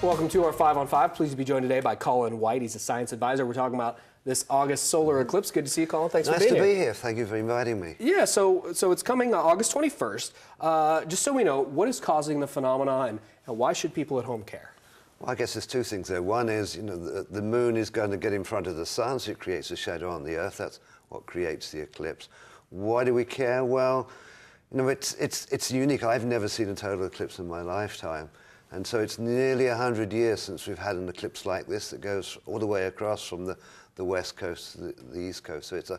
Welcome to our 5 on 5. Pleased to be joined today by Colin White. He's a science advisor. We're talking about this August solar eclipse. Good to see you, Colin. Thanks for being here. Nice to be here. Thank you for inviting me. Yeah, so it's coming August 21st. Just so we know, what is causing the phenomenon and why should people at home care? Well, I guess there's two things there. One is, the moon is going to get in front of the sun, so it creates a shadow on the Earth. That's what creates the eclipse. Why do we care? Well, it's unique. I've never seen a total eclipse in my lifetime. And so it's nearly 100 years since we've had an eclipse like this that goes all the way across from the west coast to the east coast. So it's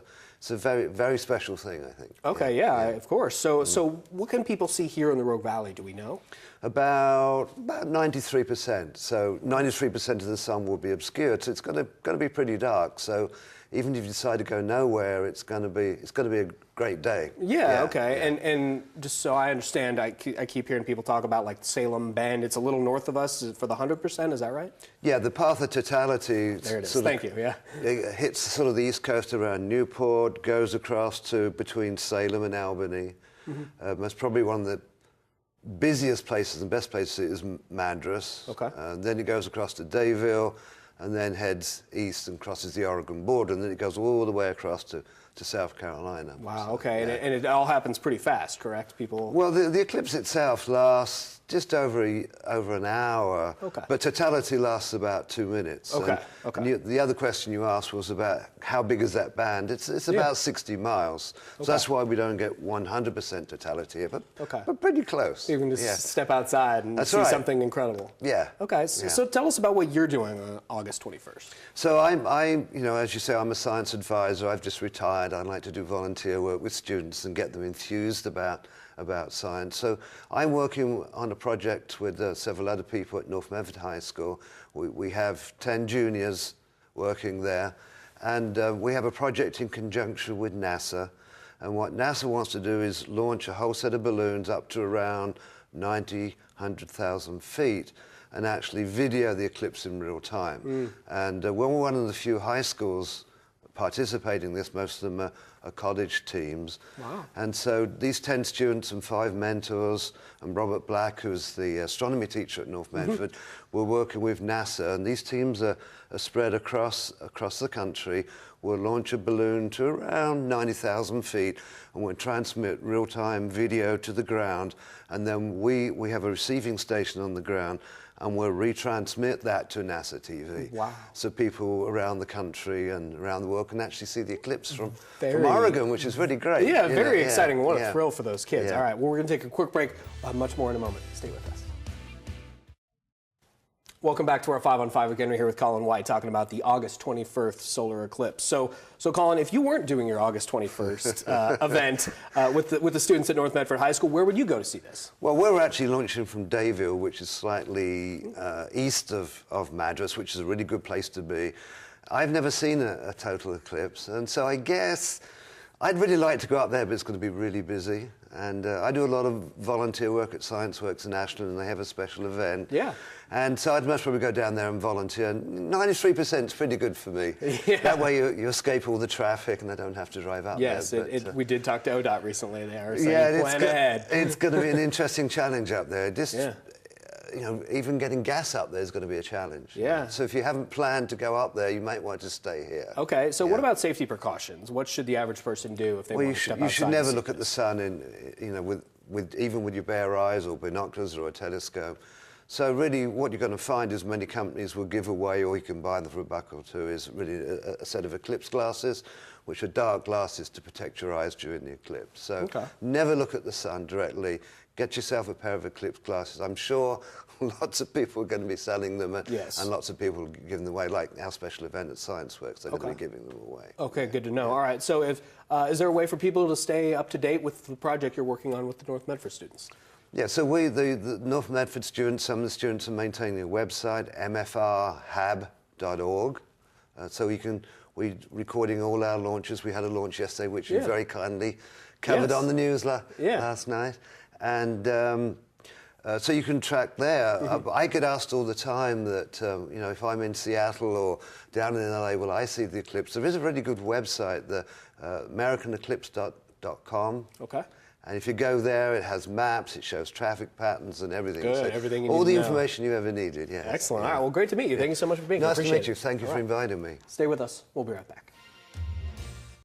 a very, very special thing, I think. Okay, yeah. Of course. So what can people see here in the Rogue Valley? Do we know? About 93%. So 93% of the sun will be obscured. So it's going to be pretty dark. So even if you decide to go nowhere, it's going to be a great day. Yeah. Okay. Yeah. And just so I understand, I keep hearing people talk about like Salem Bend. It's a little north of us for the 100%. Is that right? Yeah. The path of totality. There it is. Thank you. Yeah. It hits sort of the east coast around Newport, goes across to between Salem and Albany. Mm-hmm. That's probably one of the busiest places and best places is Madras. Okay. Then it goes across to Dayville, and then heads east and crosses the Oregon border, and then it goes all the way across to South Carolina. Wow, so, okay, yeah. and it all happens pretty fast, correct? People. Well, the eclipse itself lasts just over an hour, okay. But totality lasts about 2 minutes. Okay, and the other question you asked was about how big is that band? It's about 60 miles, so that's why we don't get 100% totality here, but pretty close. You can just step outside and see something incredible. Yeah. Okay, so tell us about what you're doing on August 21st. So I'm as you say, I'm a science advisor. I've just retired. I like to do volunteer work with students and get them enthused about science. So I'm working on a project with several other people at North Medford High School. We have 10 juniors working there, and we have a project in conjunction with NASA. And what NASA wants to do is launch a whole set of balloons up to around 100,000 feet and actually video the eclipse in real time. And we're one of the few high schools participating in this. Most of them are college teams. Wow. And so these 10 students and 5 mentors, and Robert Black, who's the astronomy teacher at North Medford, we're working with NASA, and these teams are spread across the country. We'll launch a balloon to around 90,000 feet, and we'll transmit real-time video to the ground, and then we have a receiving station on the ground, and we'll retransmit that to NASA TV. Wow. So people around the country and around the world can actually see the eclipse from Oregon, which is really great. Yeah, very exciting. What a thrill for those kids. Yeah. All right, well, we're going to take a quick break. We'll have much more in a moment. Stay with us. Welcome back to our 5 on 5. Again, we're here with Colin White talking about the August 21st solar eclipse. So Colin, if you weren't doing your August 21st event with the students at North Medford High School, where would you go to see this? Well, we're actually launching from Dayville, which is slightly east of Madras, which is a really good place to be. I've never seen a total eclipse, and so I guess I'd really like to go up there, but it's going to be really busy. And I do a lot of volunteer work at Science Works National, and they have a special event. Yeah. And so I'd most probably go down there and volunteer. 93% is pretty good for me. Yeah. That way you escape all the traffic, and I don't have to drive up there. Yes, we did talk to ODOT recently. They are saying plan ahead. It's going to be an interesting challenge up there. Even getting gas up there is going to be a challenge. Yeah. So if you haven't planned to go up there, you might want to stay here. Okay. So what about safety precautions? What should the average person do if they want to step outside? You should never look at the sun even with your bare eyes or binoculars or a telescope. So really, what you're going to find is many companies will give away, or you can buy them for $1 or $2, is really a set of eclipse glasses, which are dark glasses to protect your eyes during the eclipse. So never look at the sun directly. Get yourself a pair of eclipse glasses. I'm sure lots of people are going to be selling them, and lots of people are giving them away, like our special event at Science Works. They're going to be giving them away. Okay, good to know. All right, so is there a way for people to stay up to date with the project you're working on with the North Medford students? Yeah, so the North Medford students, some of the students are maintaining a website, mfrhab.org. We're recording all our launches. We had a launch yesterday, which you very kindly covered on the news last night. And so you can track there. I get asked all the time that, if I'm in Seattle or down in LA, will I see the eclipse? There is a really good website, the AmericanEclipse.com. Okay. And if you go there, it has maps, it shows traffic patterns and everything. Good, So everything you all need the to know. information you ever needed, yeah. Excellent. Yeah. All right, well, great to meet you. Thank you so much for being here. Nice to Appreciate meet you. it. Thank you All for right. inviting me. Stay with us. We'll be right back.